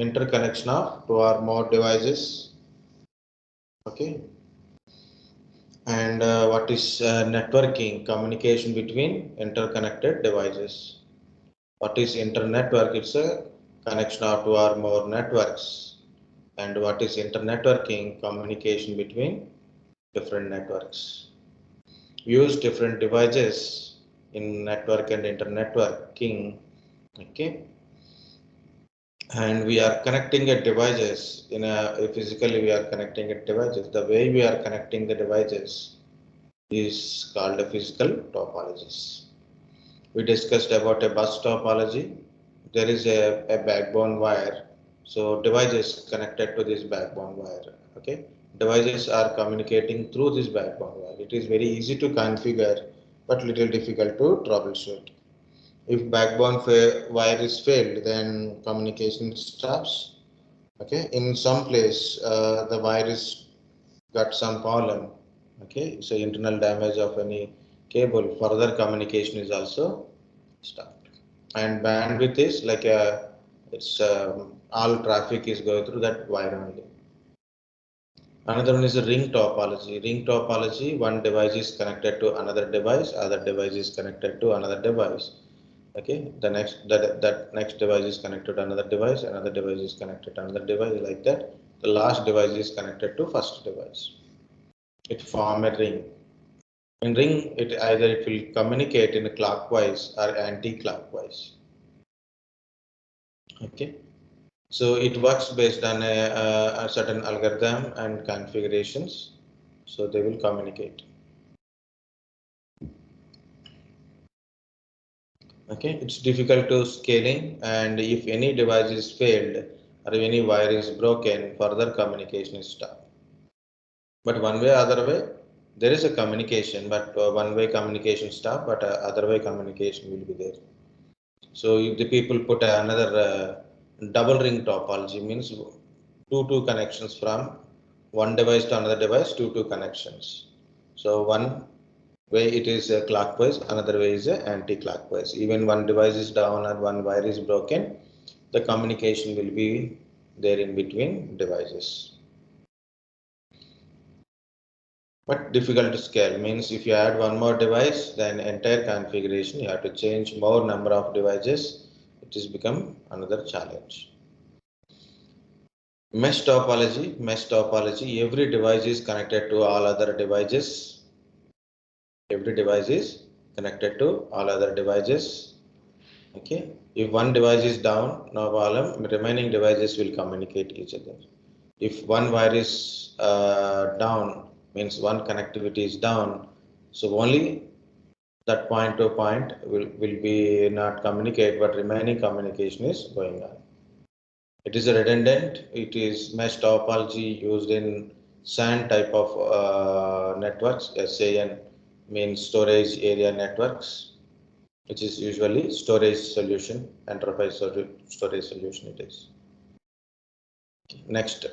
interconnection of two or more devices. Okay. And what is networking? Communication between interconnected devices. What is internetwork? It's a connection of two or more networks. And what is internetworking? Communication between different networks. Use different devices in network and internetworking. Okay. And we are connecting a devices in a physically we are connecting a devices. The way we are connecting the devices is called a physical topologies. We discussed about a bus topology. There is a backbone wire. So devices connected to this backbone wire. Okay. Devices are communicating through this backbone wire. It is very easy to configure, but little difficult to troubleshoot. If backbone wire is failed, then communication stops. Okay. In some place, the wire is got some problem. Okay. So internal damage of any cable, further communication is also stopped. And bandwidth is like it's all traffic is going through that wire only. Another one is a ring topology. Ring topology, one device is connected to another device, other device is connected to another device. Okay, the next that next device is connected to another device is connected to another device, like that. The last device is connected to first device. It form a ring. In ring, it either it will communicate in clockwise or anti-clockwise. Okay. So it works based on a certain algorithm and configurations. So they will communicate. Okay, it's difficult to scaling, and if any device is failed or any wire is broken, further communication is stopped. But one way or other way, there is a communication, but one way communication stop, but other way communication will be there. So if the people put another double ring topology, means two connections from one device to another device, two connections. So one way it is clockwise, another way is anti-clockwise. Even one device is down or one wire is broken, the communication will be there in between devices. But difficult to scale, means if you add one more device, then entire configuration you have to change more number of devices. It has become another challenge. Mesh topology, every device is connected to all other devices. Every device is connected to all other devices. Okay. If one device is down, no problem, remaining devices will communicate each other. If one wire is down, means one connectivity is down, so only that point to point will be not communicate, but remaining communication is going on. It is redundant. It is mesh topology used in SAN type of networks. SAN means storage area networks, which is usually storage solution, enterprise storage solution it is. Next,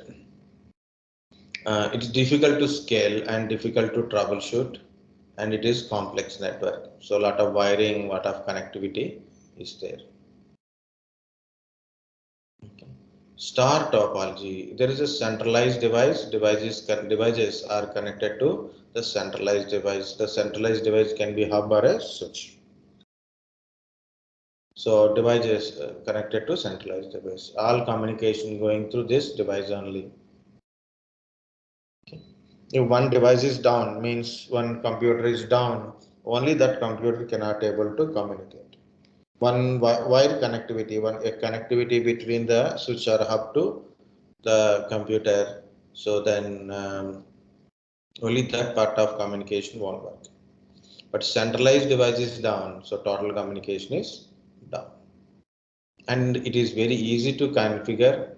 it's difficult to scale and difficult to troubleshoot, and it is complex network. So a lot of wiring, lot of connectivity is there. Okay. Star topology. There is a centralized device. Devices are connected to the centralized device. The centralized device can be hub or a switch. So devices connected to centralized device. All communication going through this device only. Okay. If one device is down, means one computer is down, only that computer cannot able to communicate. One wire connectivity, a connectivity between the switch or hub to the computer. So then only that part of communication won't work. But centralized device is down, so total communication is down. And it is very easy to configure.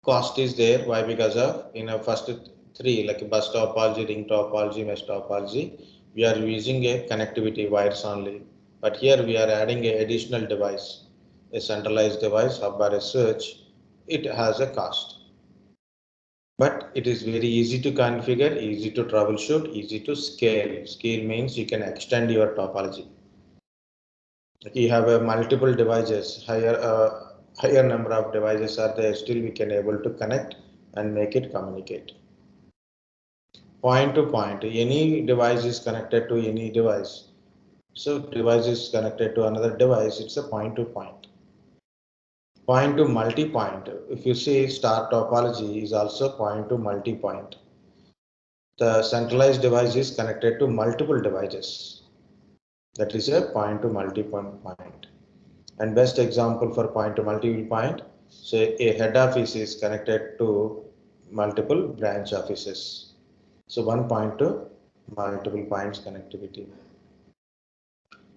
Cost is there. Why? Because of first three, like bus topology, ring topology, mesh topology, we are using a connectivity wires only. But here we are adding an additional device, a centralized device, hub or a switch. It has a cost. But it is very easy to configure, easy to troubleshoot, easy to scale. Scale means you can extend your topology. You have multiple devices. Higher higher number of devices are there, still we can able to connect and make it communicate. Point to point, any device is connected to any device. So device is connected to another device, it's a point to point. Point to multi-point. If you see star topology is also point to multi-point. The centralized device is connected to multiple devices. That is a point to multi-point point. And best example for point to multiple point, say a head office is connected to multiple branch offices. So one point to multiple points connectivity.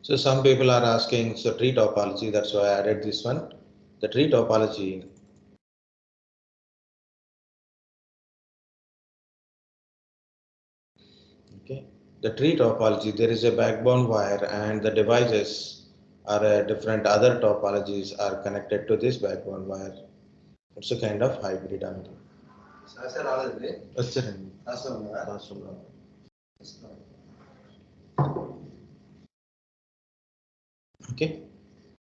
So some people are asking, so tree topology, that's why I added this one. The tree topology. Okay. The tree topology, there is a backbone wire and the devices are different other topologies are connected to this backbone wire. It's a kind of hybrid. Okay.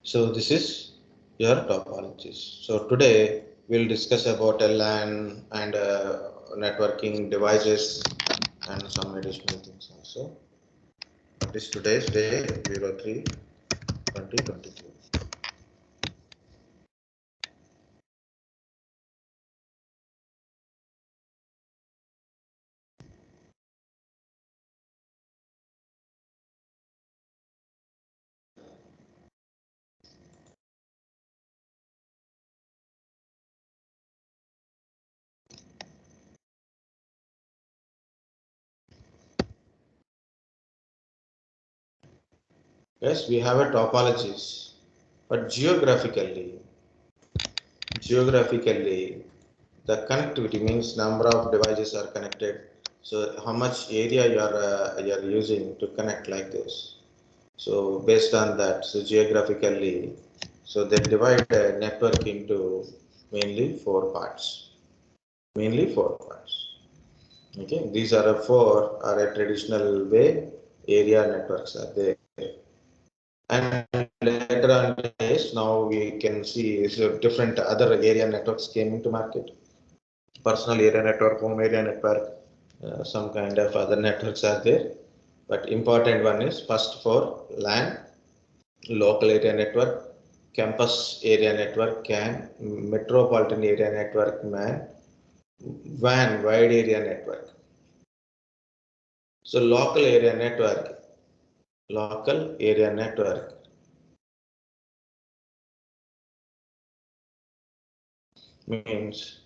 So this is your topologies. So today we'll discuss about a LAN and networking devices and some additional things also. This today's day 03/2022. Yes, we have a topologies, but geographically, the connectivity means number of devices are connected. So how much area you are using to connect like this. So based on that, so geographically, so they divide the network into mainly four parts. Mainly four parts. Okay, these are a four are a traditional way area networks are there. And later on days, now we can see so different other area networks came into market. Personal area network, home area network, some kind of other networks are there. But important one is first for LAN, local area network, campus area network, CAN, metropolitan area network, MAN, WAN, wide area network. So local area network means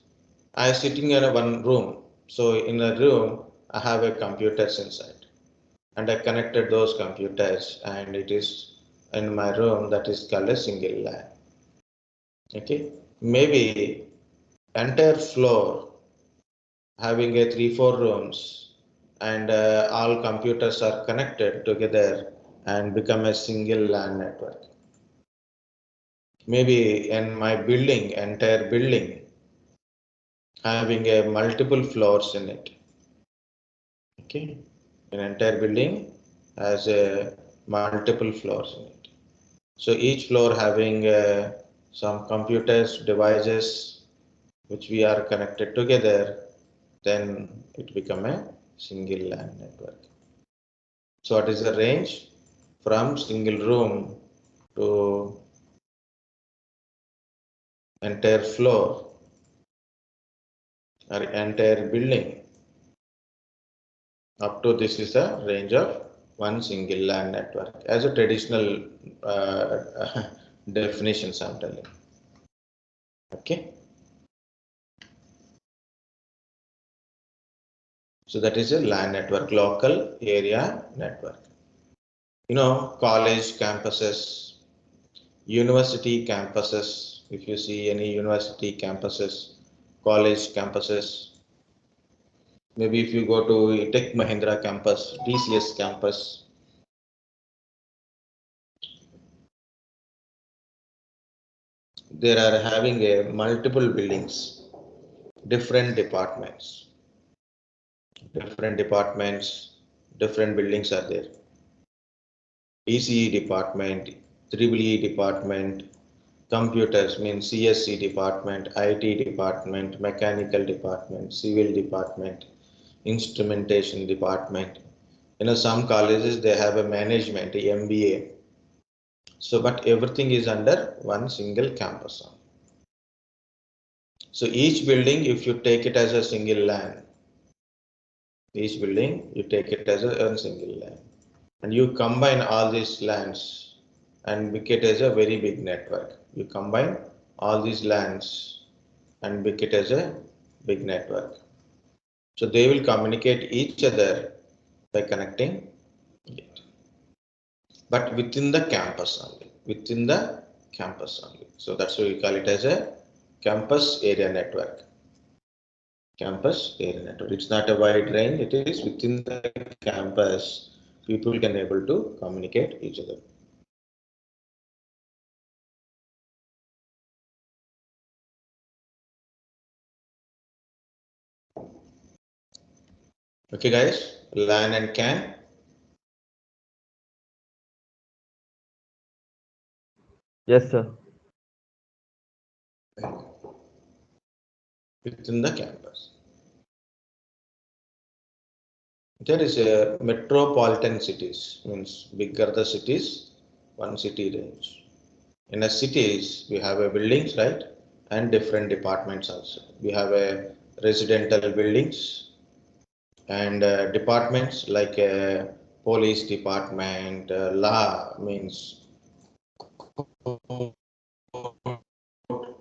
I am sitting in a one room. So in a room, I have a computers inside and I connected those computers and it is in my room that is called a single LAN. Okay. Maybe entire floor having a 3-4 rooms and all computers are connected together and become a single LAN network. Maybe in my building, entire building having a multiple floors in it. Okay, an entire building has a multiple floors in it. So each floor having some computers, devices, which we are connected together, then it become a single LAN network. So what is the range from single room to entire floor or entire building? Up to this is the range of one single LAN network as a traditional definitions I'm telling. Okay. So that is a LAN network, local area network. You know, college campuses, university campuses, if you see any university campuses, college campuses, maybe if you go to Tech Mahindra campus, TCS campus, they are having a multiple buildings, different departments, different buildings are there. ECE department, EEE department, Computers means CSC department, IT department, mechanical department, civil department, instrumentation department. Some colleges they have a management, MBA. So, but everything is under one single campus. So each building, if you take it as a single LAN, each building you take it as a single LAN, and you combine all these LANs and make it as a very big network. You combine all these LANs and make it as a big network. So they will communicate each other by connecting it, but within the campus only, within the campus only. So that's why we call it as a campus area network. Campus area network. It's not a wide range, it is within the campus. People can able to communicate each other. Okay guys, LAN and CAN. Yes, sir. Within the campus. There is a metropolitan cities, means bigger the cities, one city range. In a cities, we have a buildings, right? And different departments also. We have a residential buildings and departments like police department, law means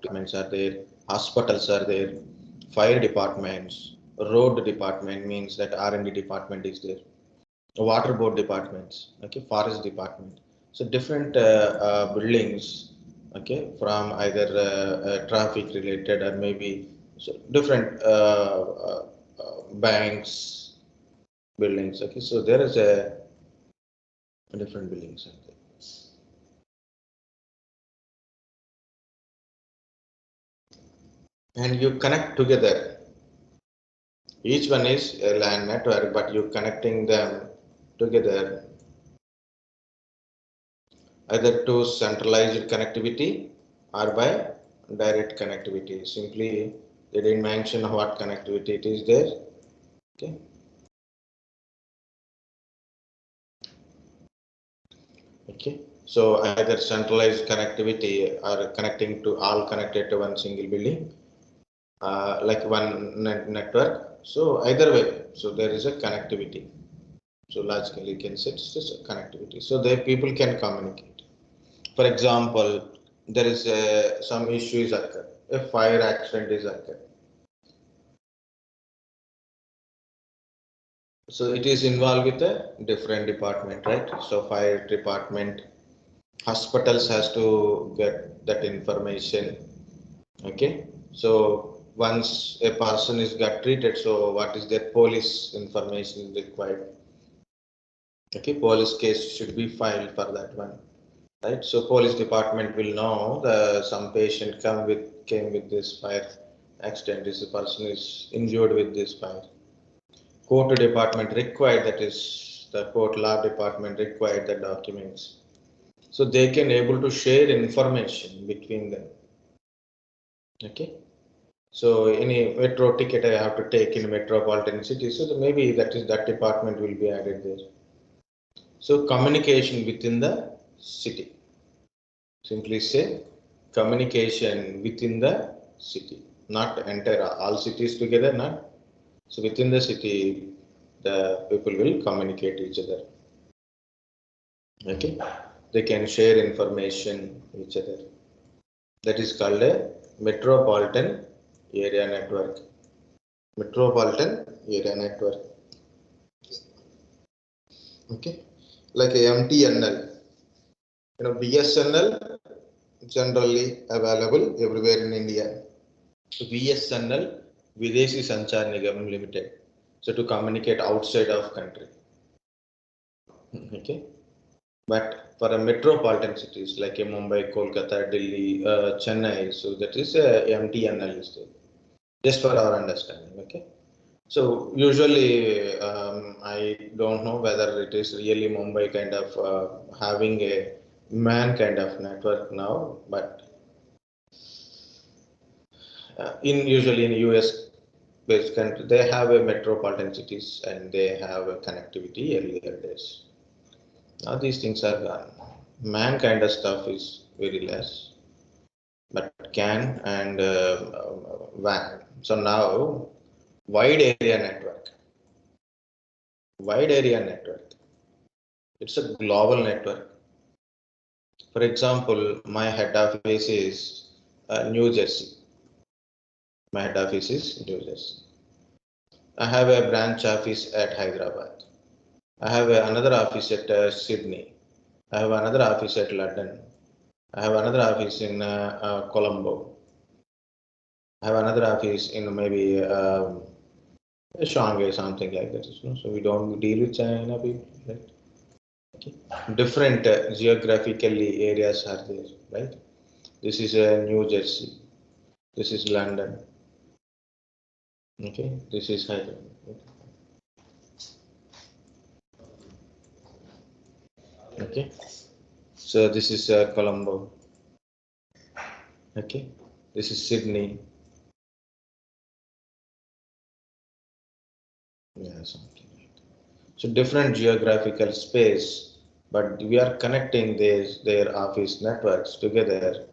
departments are there, hospitals are there, fire departments, road department means that R&D department is there, water board departments, okay, forest department. So different buildings, okay, from either traffic related or maybe so different banks, buildings, okay. So there is a different buildings out there. And you connect together. Each one is a LAN network, but you connecting them together either to centralized connectivity or by direct connectivity. Simply, they didn't mention what connectivity it is there. Okay. Okay. So either centralized connectivity or connecting to all connected to one single building, like one network. So either way, so there is a connectivity. So logically, you can say it's just a connectivity. So the people can communicate. For example, there is some issues occur. A fire accident is occur. So it is involved with a different department, right? So fire department, hospitals has to get that information. Okay. So once a person is got treated, so what is their police information required? Okay, police case should be filed for that one. Right, so police department will know the some patient came with this fire accident. This person is injured with this fire. Court department required, that is the court law department required the documents, so they can able to share information between them. Okay, so any metro ticket I have to take in metropolitan city, so maybe that department will be added there. So communication within the city. Simply say communication within the city, not entire all cities together, not. So within the city, the people will communicate each other. Okay, they can share information each other. That is called a metropolitan area network. Metropolitan area network. Okay, like a MTNL. BSNL generally available everywhere in India. VSNL, Videshi Sanchar Nigam Limited. So to communicate outside of country. Okay. But for a metropolitan cities like a Mumbai, Kolkata, Delhi, Chennai, so that is a MTNL is there. Just for our understanding. Okay. So usually I don't know whether it is really Mumbai kind of having a man kind of network now, but Usually in US based country, they have a metropolitan cities and they have a connectivity earlier days. Now these things are gone. Man kind of stuff is very less, but CAN and WAN. So now wide area network. Wide area network. It's a global network. For example, my head office is New Jersey. My head office is New Jersey. I have a branch office at Hyderabad. I have another office at Sydney. I have another office at London. I have another office in Colombo. I have another office in maybe Shanghai, something like that. So we don't deal with China people, right? Okay. Different geographically areas are there, right? This is New Jersey. This is London. Okay. This is Hyderabad. Okay. So this is Colombo. Okay. This is Sydney. Yeah, something like that. So different geographical space, but we are connecting their office networks together.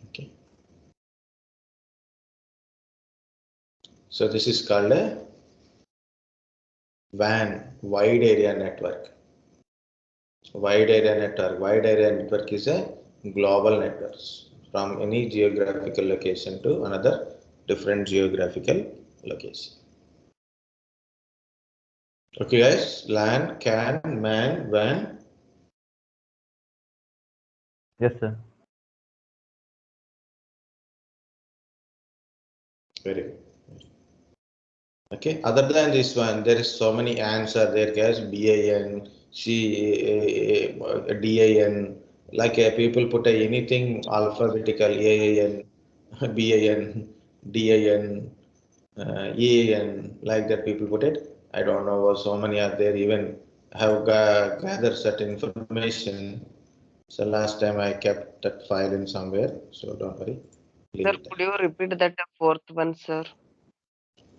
Okay. So this is called a WAN, wide area network. Wide area network. Wide area network is a global network from any geographical location to another different geographical location. Okay, guys. LAN, CAN, MAN, WAN. Yes, sir. Very good. Okay. Other than this one, there is so many ANs are there, guys. BAN, DAN. Like people put anything alphabetical, AAN, BAN, DAN, EAN, like that people put it. I don't know, so many are there. Even have gathered certain information. So last time I kept that file in somewhere, so don't worry. Leave Sir, it could there. you repeat that fourth one, sir?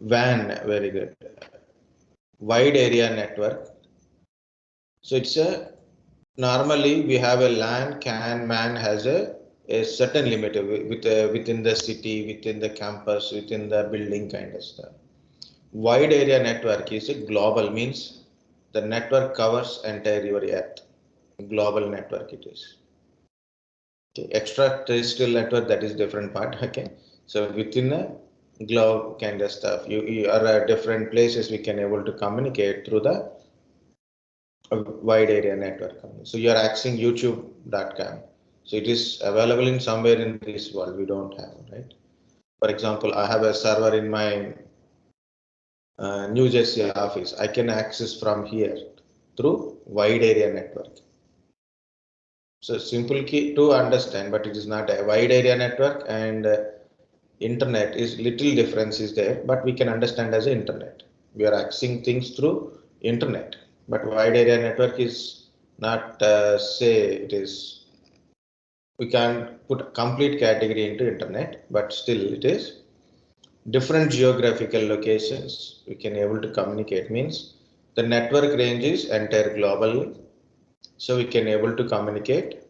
WAN, very good. Wide area network. So it's a normally we have a LAN, CAN, MAN has a certain limit within the city, within the campus, within the building kind of stuff. Wide area network is a global, means the network covers entire your earth. Global network it is. Okay. Extraterrestrial network, that is different part. Okay. So within a globe kind of stuff, you are at different places we can able to communicate through the a wide area network. So you are accessing youtube.com. So it is available in somewhere in this world we don't have, right? For example, I have a server in my New Jersey office. I can access from here through wide area network. So simple key to understand, but it is not a wide area network and internet is little difference is there, but we can understand as internet. We are accessing things through internet, but wide area network is not say it is. We can't put complete category into internet, but still it is different geographical locations we can able to communicate, means the network range is entire globally, so we can able to communicate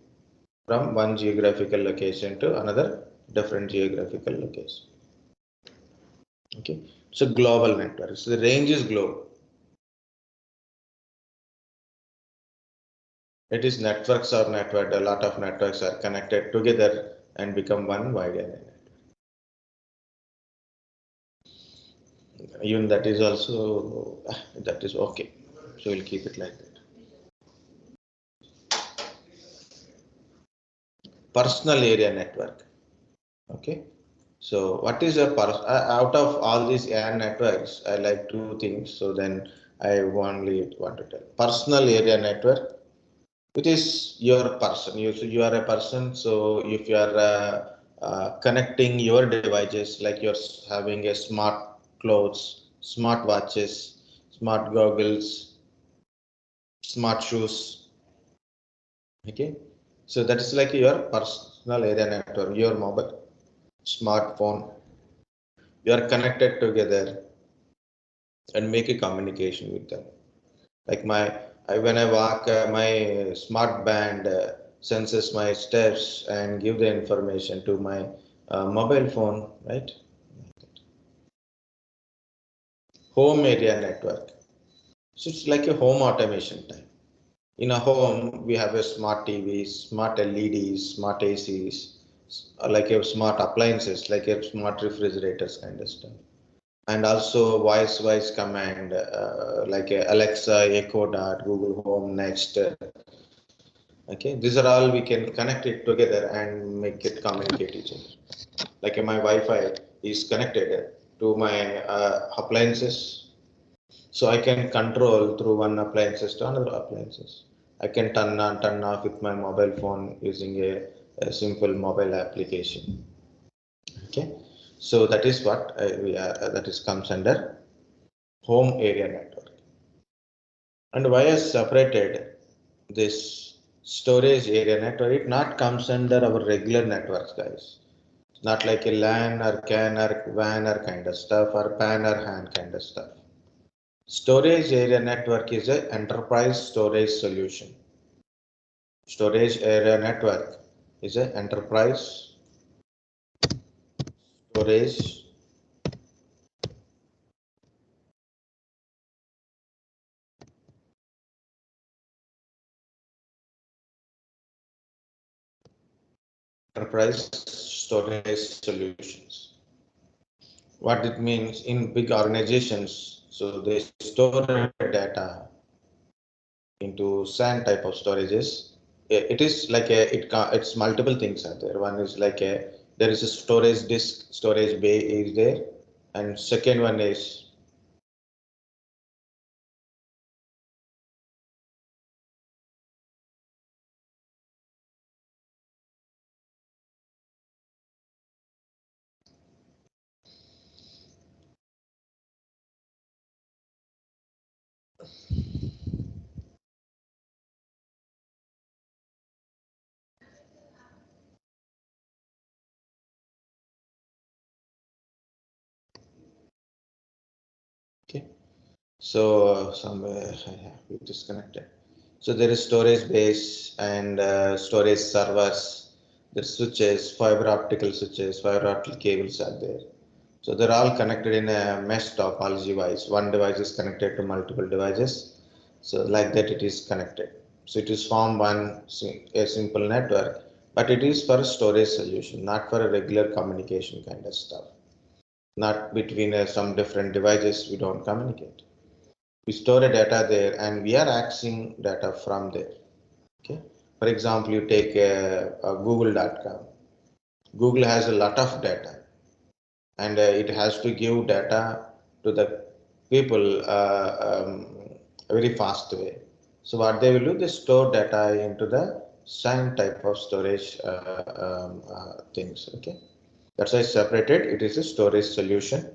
from one geographical location to another different geographical location. Okay, so global network. So the range is global. It is networks or network. A lot of networks are connected together and become one wide area network. Even that is also that is okay. So we'll keep it like that. Personal area network. Okay. So what is a out of all these AI networks, I like two things. So then I only want to tell personal area network. It is your person. You are a person. So if you are connecting your devices, like you're having a smart clothes, smart watches, smart goggles, smart shoes. Okay, so that is like your personal area network, your mobile, smartphone. You are connected together and make a communication with them. Like when I walk, my smart band senses my steps and give the information to my mobile phone, right? Home area network. So it's like a home automation type. In a home, we have a smart TVs, smart LEDs, smart ACs, like a smart appliances, like a smart refrigerators kind of stuff. And also voice command, like a Alexa, Echo Dot, Google Home, Next. Okay, these are all we can connect it together and make it communicate each other. Like my Wi-Fi is connected to my appliances, so I can control through one appliances to another appliances. I can turn on, turn off with my mobile phone using a simple mobile application. Okay, so that is what that is comes under home area network. And why I separated this storage area network? It not comes under our regular networks, guys. It's not like a LAN or CAN or WAN or kind of stuff or PAN or HAN kind of stuff. Storage area network is an enterprise storage solution. Storage area network is an enterprise storage enterprise storage solutions. What it means in big organizations, so they store data into SAN type of storages. It is like it's multiple things are there. One is like there is a storage disk, storage bay is there, and second one is okay. So somewhere we disconnected. So there is storage base and storage servers. The switches, fiber optical switches, fiber optic cables are there. So they're all connected in a mesh topology wise. One device is connected to multiple devices. So like that it is connected. So it is form a simple network, but it is for a storage solution, not for a regular communication kind of stuff. Not between some different devices, we don't communicate. We store a data there and we are accessing data from there. Okay. For example, you take google.com. Google has a lot of data and it has to give data to the people very fast way. So what they will do, they store data into the same type of storage things. Okay, that's why separated. It is a storage solution.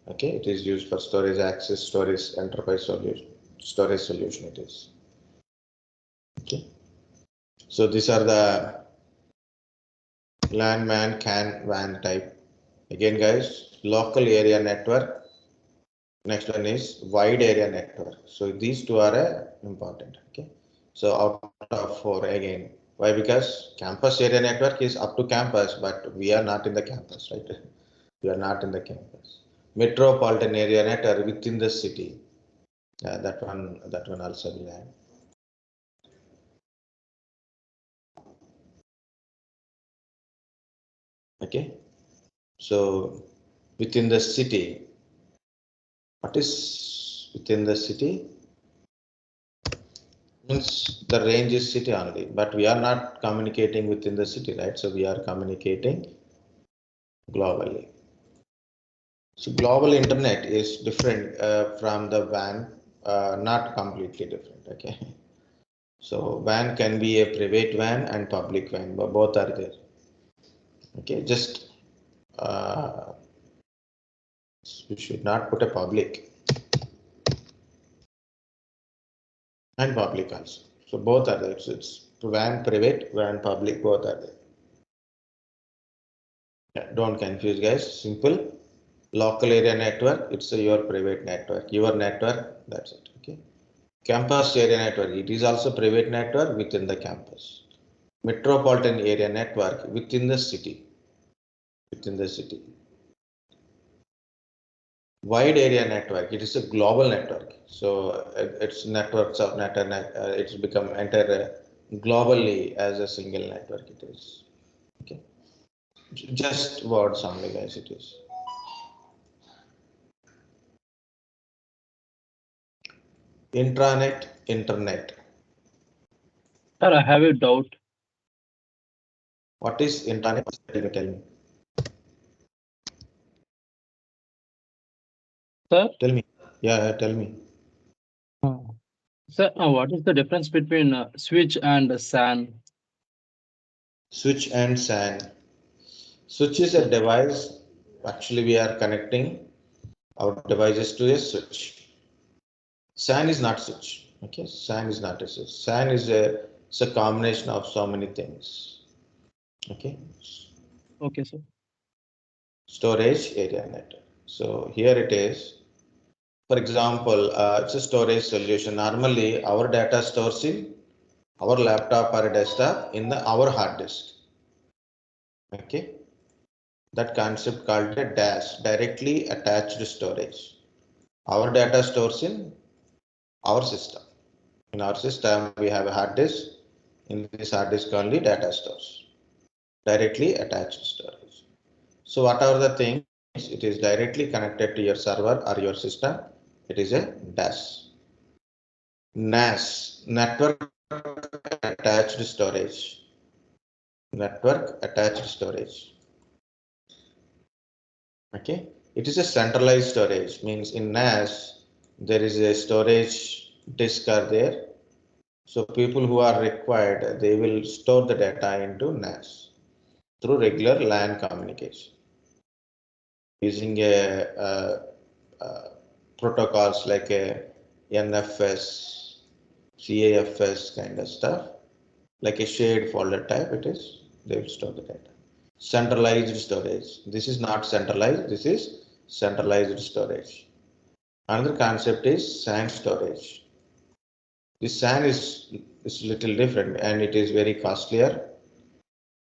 Okay, it is used for storage access, storage enterprise solution, storage solution. It is okay. So these are the LAN, MAN, CAN, WAN type. Again, guys, local area network. Next one is wide area network. So these two are important. Okay. So out of four again. Why? Because campus area network is up to campus, but we are not in the campus, right? We are not in the campus. Metropolitan area network within the city. That one also we have. Okay. So within the city, what is within the city? Means the range is city only, but we are not communicating within the city, right? So we are communicating globally. So global internet is different from the WAN, not completely different. Okay. So WAN can be a private WAN and public WAN, but both are there. Okay, just we should not put a public. and public also. So both are there. So it's WAN private, WAN public, both are there. Yeah, don't confuse guys. Simple. Local area network, it's your private network, your network, that's it. Okay. Campus area network, it is also private network within the campus. Metropolitan area network within the city. Within the city. Wide area network, it is a global network. So it's networks of it's become entire globally as a single network it is. Okay. Just words only guys it is. Intranet, internet. Sir, I have a doubt. What is internet? Tell me. Sir, Tell me. Yeah, tell me. sir, what is the difference between switch and SAN? Switch and SAN. Switch is a device. Actually, we are connecting our devices to a switch. SAN is not switch. Okay, SAN is not a switch. SAN is it's a combination of so many things. Okay. Okay, sir. Storage area network. So here it is. For example, it's a storage solution. Normally, our data stores in our laptop or desktop in our hard disk. Okay. That concept called a dash, directly attached storage. Our data stores in our system. In our system, we have a hard disk. In this hard disk only data stores, directly attached storage. So what are the things? It is directly connected to your server or your system. It is a dash. NAS, network attached storage. Network attached storage. Okay, it is a centralized storage, means in NAS there is a storage disk are there, so people who are required they will store the data into NAS through regular LAN communication using protocols like a NFS, CAFS kind of stuff, like a shared folder type. It is they will store the data. Centralized storage. This is not centralized. This is centralized storage. Another concept is SAN storage. This SAN is little different and it is very costlier.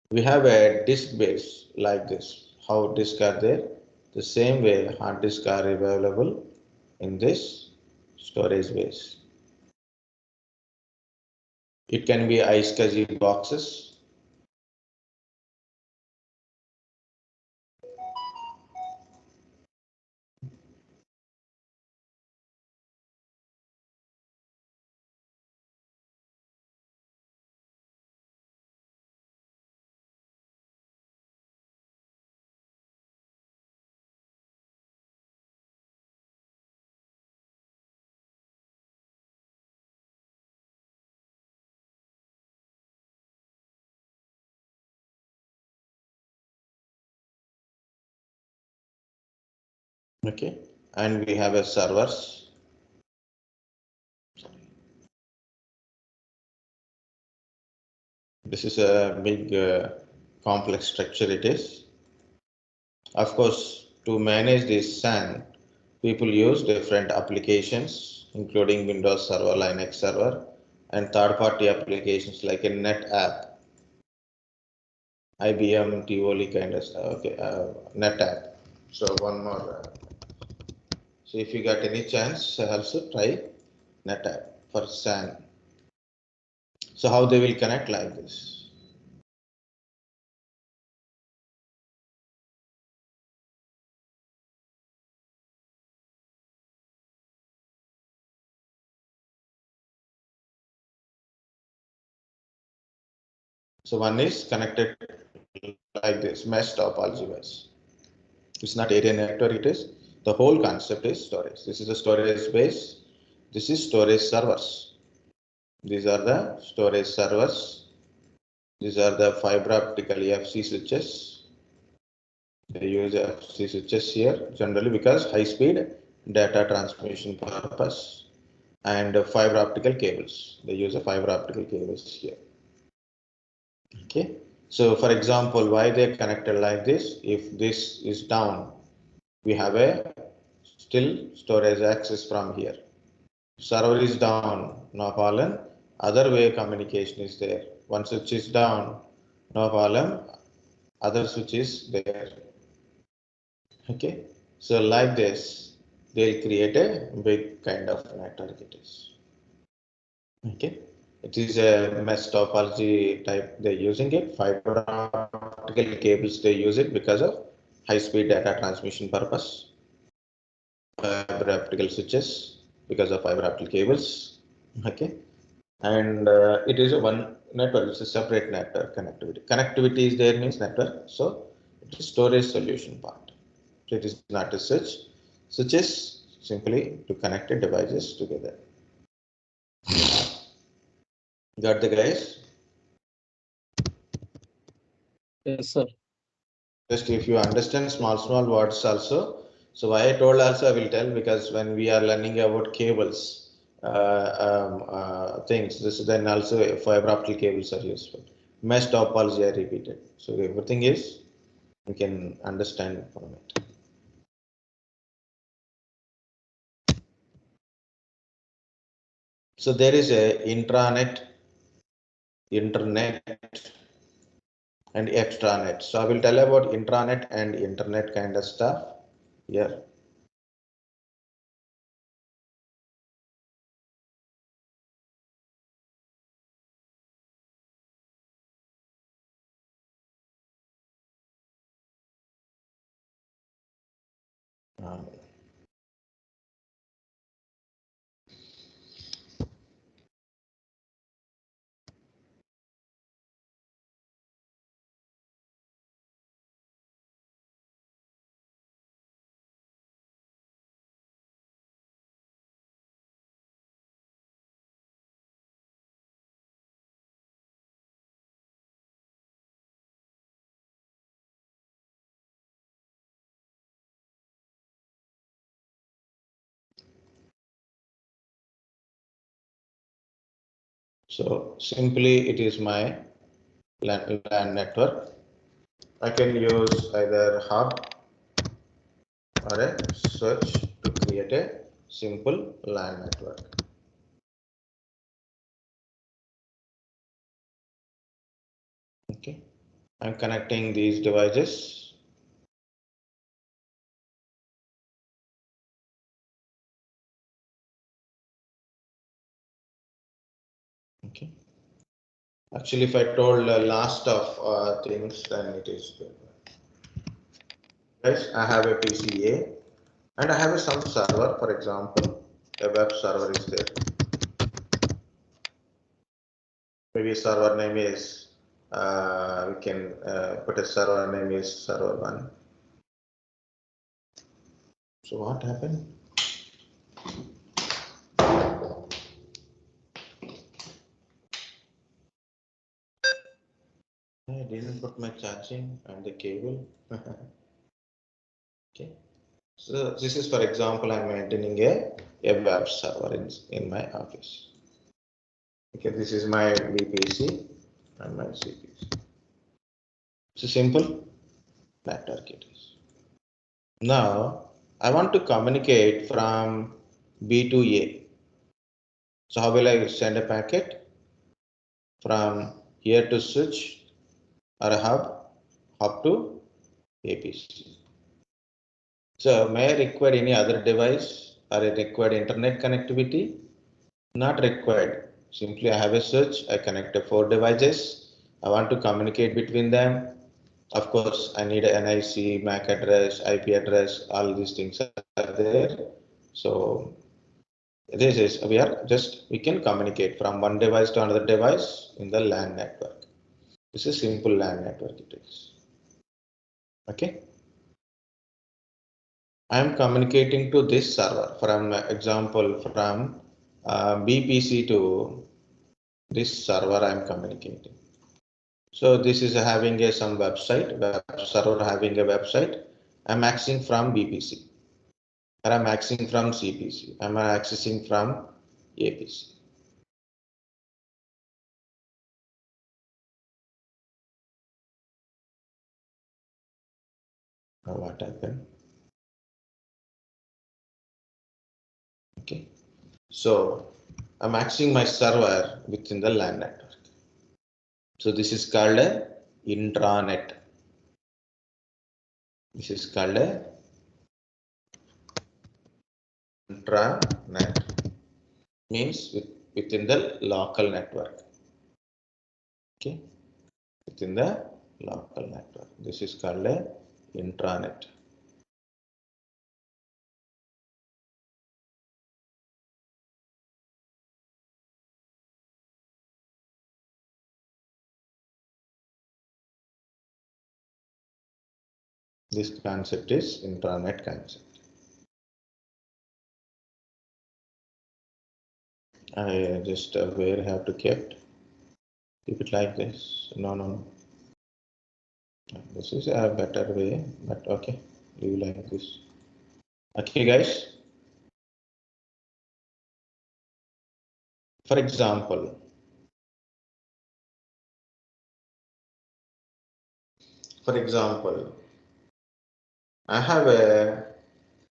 We have a disk base like this. How disk are there? The same way hard disk are available in this storage base. It can be iSCSI boxes. Okay, and we have a servers. This is a big complex structure it is. Of course, to manage this SAN, people use different applications, including Windows Server, Linux Server, and third-party applications like a Net app, IBM, TOLI kind of stuff. Okay, Net app. So one more. So if you got any chance, also try Net app for SAN. So how they will connect like this? So one is connected like this, mesh topology wise. It's not area network, it is. The whole concept is storage. This is the storage space. This is storage servers. These are the storage servers. These are the fiber optical FC switches. They use FC switches here generally because high speed data transmission purpose. and fiber optical cables. They use a fiber optical cables here. Okay. So for example, why they connected like this? If this is down, we have a still storage access from here. Server is down, no problem. Other way communication is there. One switch is down, no problem. Other switch is there. Okay. So like this, they'll create a big kind of network it is. Okay. It is a mesh topology type they're using it. Fiber optical cables they use it because of high speed data transmission purpose. Fiber optical switches because of fiber optical cables. Okay. And it is a one network, it's a separate network connectivity. Connectivity is there means network. So it is storage solution part. So it is not a switch. Switch is simply to connect the devices together. Got the guys? Yes, sir. Just if you understand small words also. So why I told also I will tell, because when we are learning about cables, things, this then also fiber optic cables are useful. Mesh topology I repeated. So everything is you can understand from it. So there is a intranet, internet, and extranet. So I will tell about intranet and internet kind of stuff here. So simply it is my LAN network. I can use either hub or a switch to create a simple LAN network. Okay, I'm connecting these devices. Okay. Actually, if I told last of things, then it is good. Guys, I have a PCA and I have some server. For example, a web server is there. Maybe server name is we can put a server name is server 1. So what happened? I didn't put my charging and the cable. Okay. So this is, for example, I'm maintaining a web server in my office. Okay, this is my VPC and my CPC. It's a simple network it is. Now I want to communicate from B to A. So how will I send a packet from here to switch or a hub to APC? So may I require any other device or I require internet connectivity? Not required. Simply I have a switch, I connect 4 devices. I want to communicate between them. Of course, I need an NIC, MAC address, IP address, all these things are there. So this is, we can communicate from one device to another device in the LAN network. This is simple LAN network it is. Okay. I am communicating to this server from example from BPC to this server I am communicating. So this is having some website, web server having a website. I'm accessing from BPC or I'm accessing from CPC. I'm accessing from ABC. Now what happened? Okay, so I'm accessing my server within the LAN network. So this is called a intranet. This is called a intranet, means within the local network. Okay, within the local network. This is called a intranet. This concept is intranet concept. I just where have to keep it like this. No. This is a better way, but okay, leave like this. Okay, guys. For example, I have a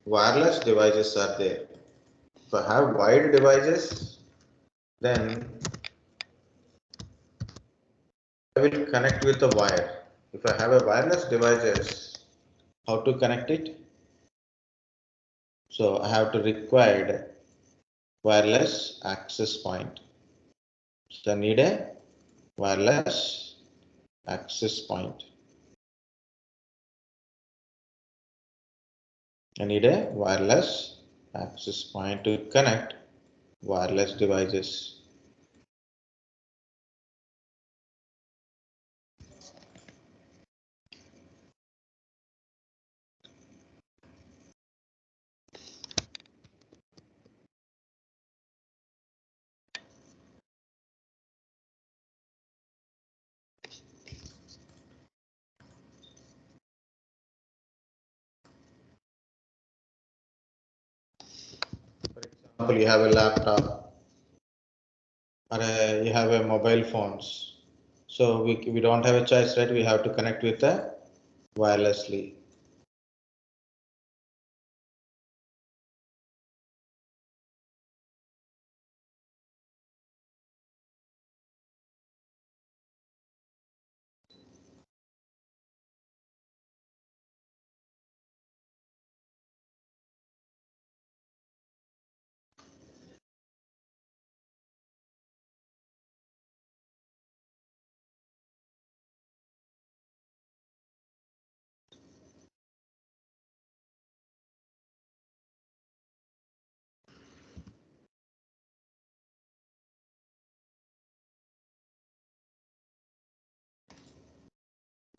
wireless devices are there. If I have wired devices, then I will connect with a wire. If I have a wireless devices, how to connect it? So I have to require wireless access point. So I need a wireless access point. I need a wireless access point to connect wireless devices. For example, you have a laptop or you have a mobile phones. So we don't have a choice, right? We have to connect with the wirelessly.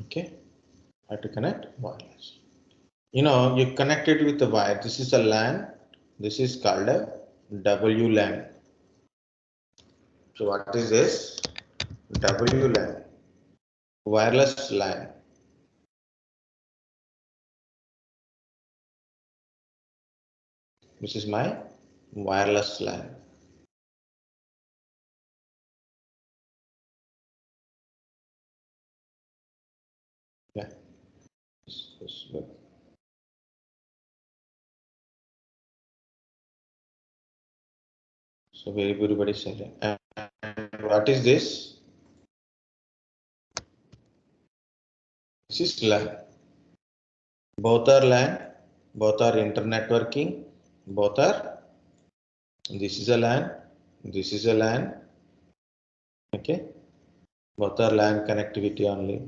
Okay, I have to connect wireless. You connect it with the wire. This is a LAN. This is called a WLAN. So what is this? WLAN, wireless LAN. This is my wireless LAN. Yeah. Good. So everybody said, and what is this? This is LAN. Both are LAN, both are internetworking, both are. This is a LAN, this is a LAN. Okay, both are LAN connectivity only.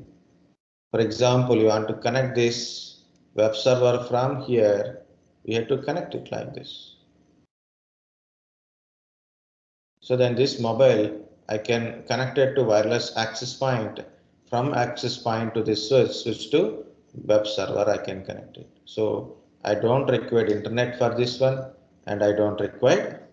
For example, you want to connect this web server from here, we have to connect it like this. So then this mobile, I can connect it to wireless access point. From access point to this switch to web server, I can connect it. So I don't require internet for this one, and I don't require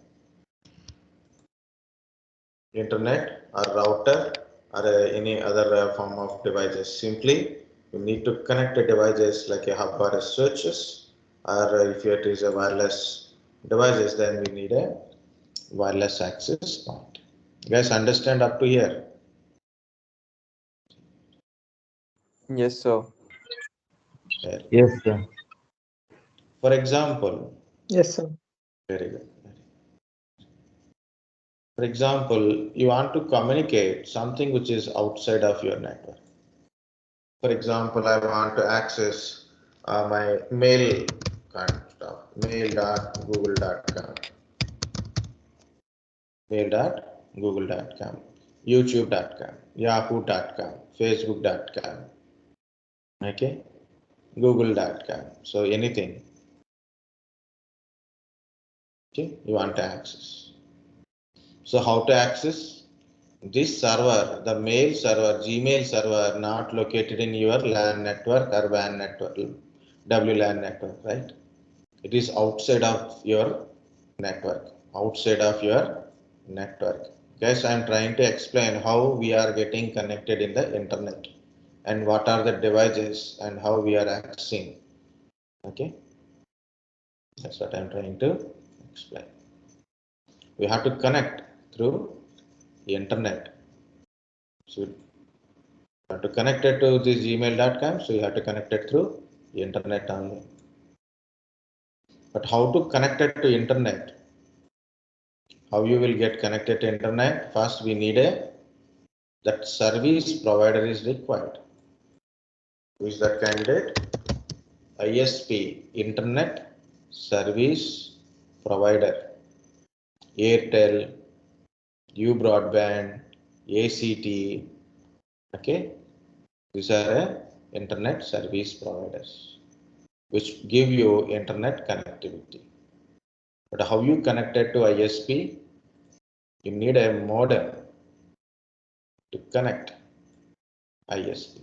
internet or router or any other form of devices. Simply, you need to connect the devices like a hub or a switches, or if it is a wireless devices, then we need a wireless access point. You guys understand up to here? Yes, sir. Here. Yes, sir. For example, Yes, sir. very good. For example, you want to communicate something which is outside of your network. For example, I want to access my mail kind of stuff, mail.google.com, mail.google.com, youtube.com, yahoo.com, facebook.com, okay, google.com. So anything, okay, you want to access. So how to access? This server, the mail server, Gmail server, not located in your LAN network or WAN network, WLAN network, right? It is outside of your network, outside of your network. Guys, I am trying to explain how we are getting connected in the internet and what are the devices and how we are accessing. Okay, that's what I am trying to explain. We have to connect through the internet. So you have to connect it to this gmail.com, so you have to connect it through the internet only. But how to connect it to internet? How you will get connected to internet? First, we need that service provider is required. Who is that candidate? ISP, Internet Service Provider. Airtel, U Broadband, ACT. Okay, these are internet service providers which give you internet connectivity. But how you connected to ISP? You need a modem to connect ISP.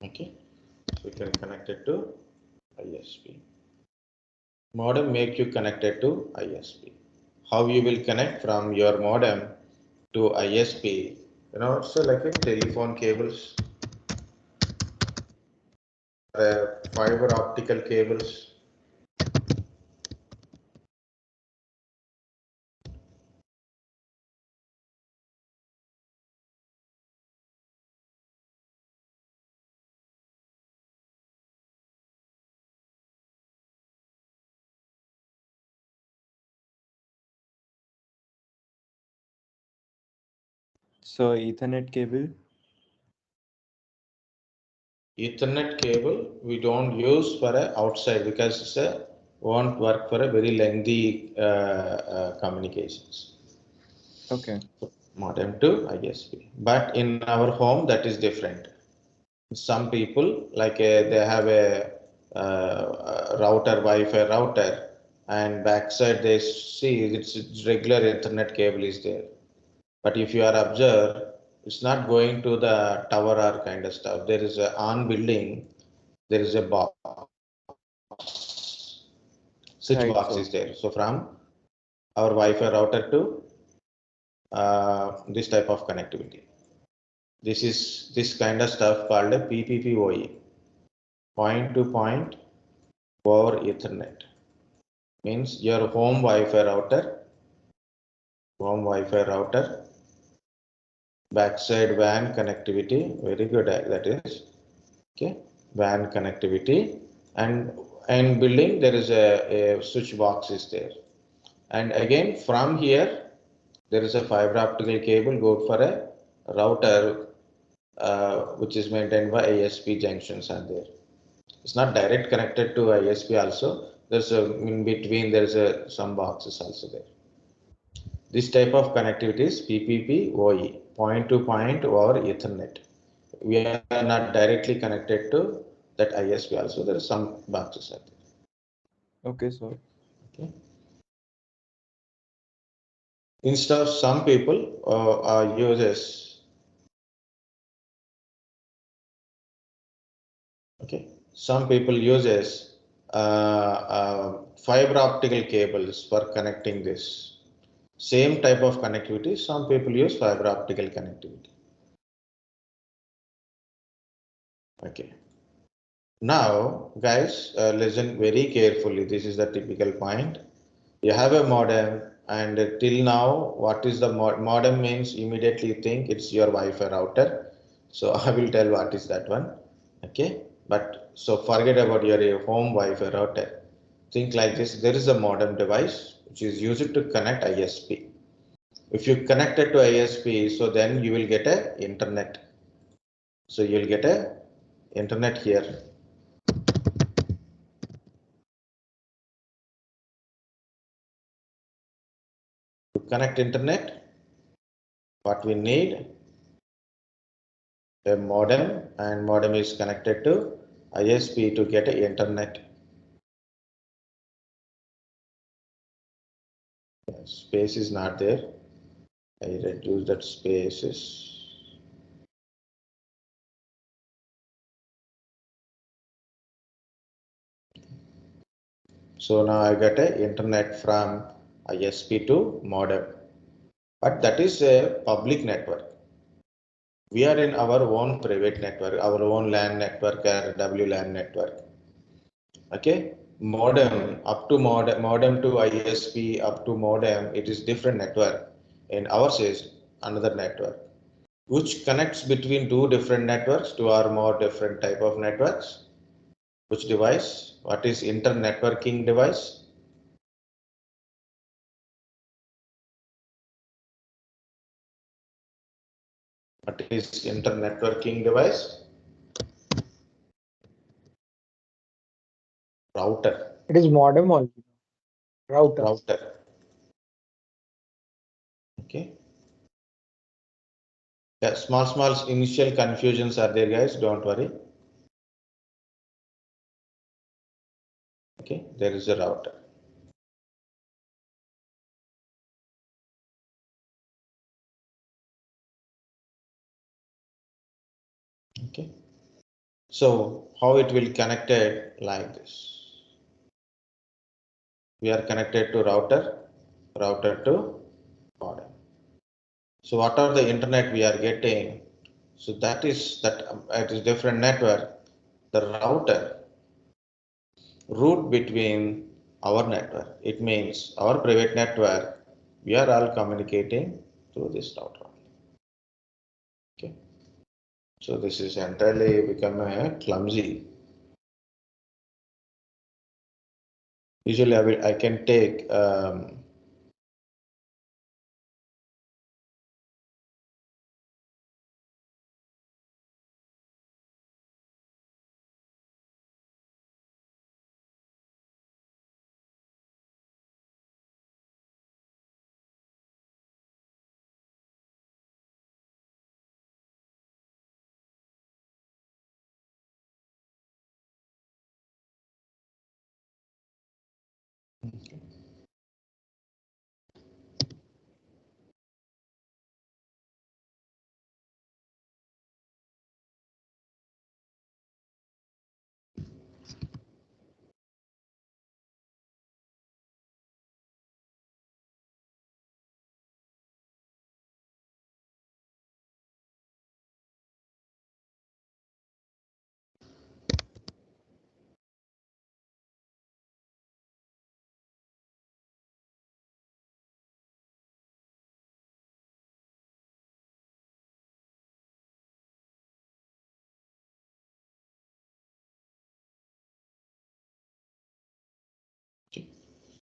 Okay, so you can connect it to ISP. Modem make you connected to ISP. How you will connect from your modem to ISP? You know, so like a telephone cables, fiber optical cables. So Ethernet cable. Ethernet cable we don't use for a outside because it's a won't work for a very lengthy communications. Okay. Modem to ISP, but in our home that is different. Some people like they have a router, Wi-Fi router, and backside they see it's regular Ethernet cable is there. But if you are observe, it's not going to the tower or kind of stuff. There is a on building, there is a box, switch Right, box sir. is there. So from our Wi-Fi router to this type of connectivity. This is this kind of stuff called a PPPoE, point to point over Ethernet. Means your home Wi-Fi router, backside WAN connectivity, very good. That is okay. WAN connectivity, and building there is a switch box is there, and again from here there is a fiber optical cable go for a router which is maintained by ISP junctions are there. It's not direct connected to ISP also. There's a in between there's a some boxes also there. This type of connectivity is PPPoE, point to point over Ethernet. We are not directly connected to that ISP also. There are some boxes out there. Okay, sir. Okay. Instead of some people uses, okay, some people uses fiber optical cables for connecting this. Same type of connectivity, some people use fiber optical connectivity. Okay. Now, guys, listen very carefully. This is the typical point. You have a modem, and till now, what is the modem means? Immediately you think it's your Wi-Fi router. So I will tell what is that one. Okay. But so forget about your home Wi-Fi router. Think like this. There is a modem device which is used to connect ISP. If you connect it to ISP, so then you will get a internet. So you'll get a internet here. To connect internet, what we need a modem, and modem is connected to ISP to get a internet. Space is not there. I reduce that spaces. So now I get a internet from ISP to modem, but that is a public network. We are in our own private network, our own LAN network or WLAN network. Okay, modem up to modem to ISP up to modem, it is different network. In ours is another network, which connects between two different networks, two or more different type of networks. Which device? What is internetworking device? What is internetworking device? Router. It is modem only. Router. Router. Okay. Yeah, small initial confusions are there, guys. Don't worry. Okay, there is a router. Okay. So how it will connected like this? We are connected to router to modem. So what are the internet we are getting? So that is it is different network. The router route between our network. It means our private network. We are all communicating through this router. Okay. So this is entirely become a clumsy. Usually I can take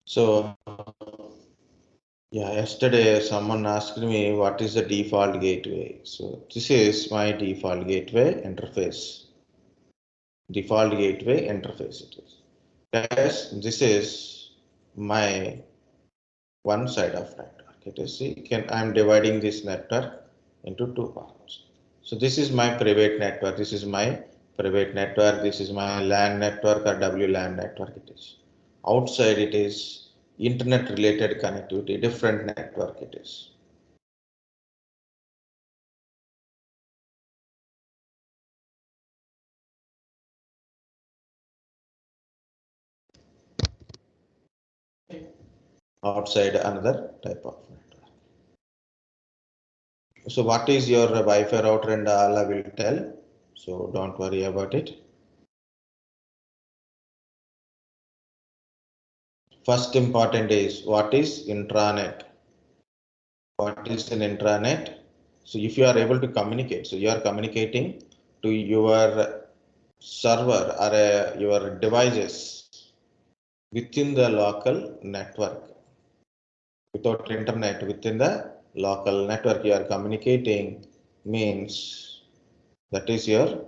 so yeah, yesterday someone asked me what is the default gateway. So this is my default gateway interface. Default gateway interface it is. Guys, this is my one side of network. It is see, I'm dividing this network into two parts. So this is my private network. This is my private network. This is my LAN network or WLAN network. It is outside. It is internet related connectivity, different network it is. Outside another type of network. So what is your Wi-Fi router, and Allah will tell. So don't worry about it. First important is what is intranet? What is an intranet? So if you are able to communicate, so you are communicating to your server or your devices within the local network. Without internet, within the local network, you are communicating means that is your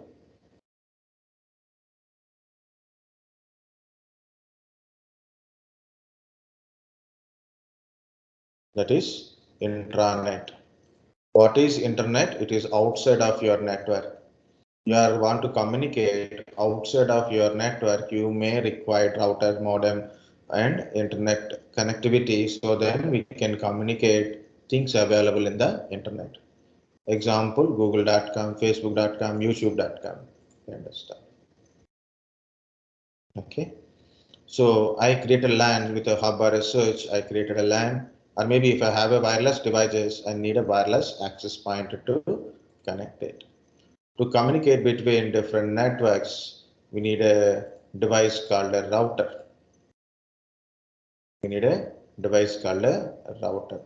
intranet. What is internet? It is outside of your network. You are want to communicate outside of your network, you may require router, modem, and internet connectivity. So then we can communicate things available in the internet. Example, google.com, facebook.com, youtube.com. You understand? Okay. So I create a LAN with a hub or a switch. I created a LAN, or maybe if I have a wireless devices, I need a wireless access point to connect it. To communicate between different networks, we need a device called a router. We need a device called a router.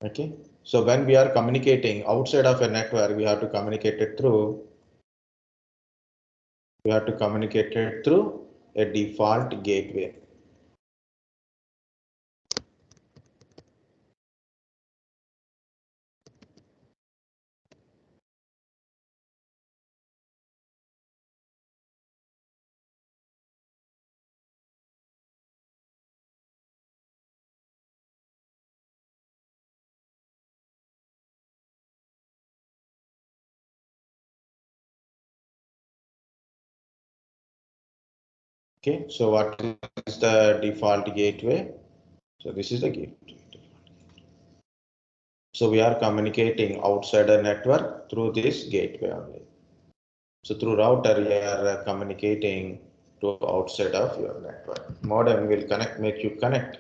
Okay. So when we are communicating outside of a network, we have to communicate it through a default gateway. Okay, so what is the default gateway? So this is the gateway. So we are communicating outside a network through this gateway only. So through router, you are communicating to outside of your network. Modem will make you connect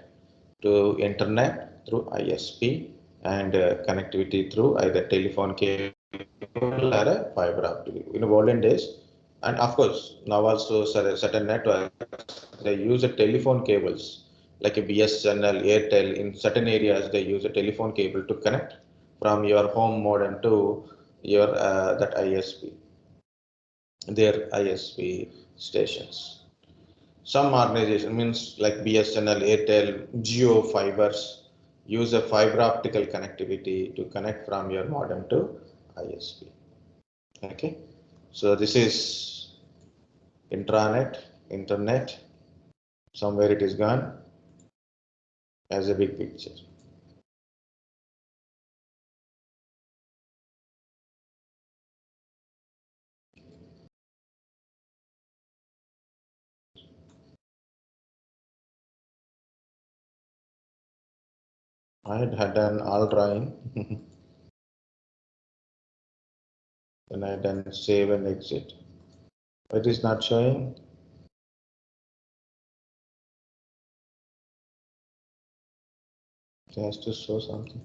to internet through ISP, and connectivity through either telephone cable or a fiber optic. In the olden days, and of course now also certain networks they use a telephone cables like a BSNL, Airtel. In certain areas, they use a telephone cable to connect from your home modem to your that ISP, their ISP stations. Some organization means like BSNL, Airtel, Geo fibers use a fiber optical connectivity to connect from your modem to ISP. Okay, so this is intranet, internet. Somewhere it is gone as a big picture. I had done all drawing. Then I done save and exit. It is not showing. It has to show something.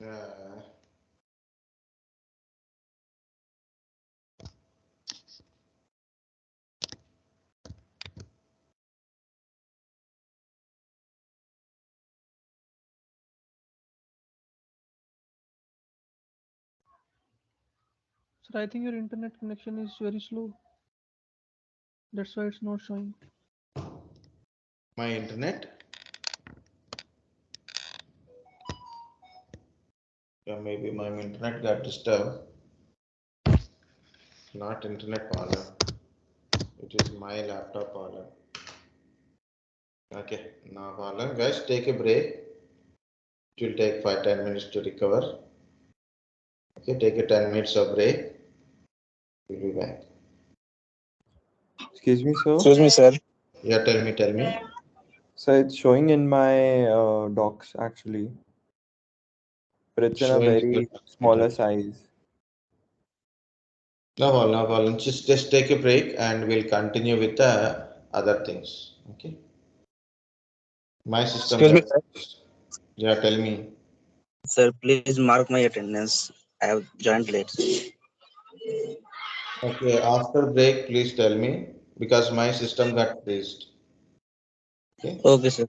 Uh, Sir, I think your internet connection is very slow. That's why it's not showing. My internet. Yeah, maybe my internet got disturbed. Not internet problem. It is my laptop problem. Okay, no problem. Guys, take a break. It will take 5-10 minutes to recover. Okay, take a 10 minutes of break. We'll be back. Excuse me, sir. Excuse me, sir. Yeah, tell me. So it's showing in my docs actually, but it's in a Showing very smaller size. No problem. Just take a break and we'll continue with the other things. Okay. My system. Excuse me, sir. Yeah, tell me. Sir, please mark my attendance. I have joined late. Okay, after break, please tell me because my system got freezed. Okay. Okay, sir.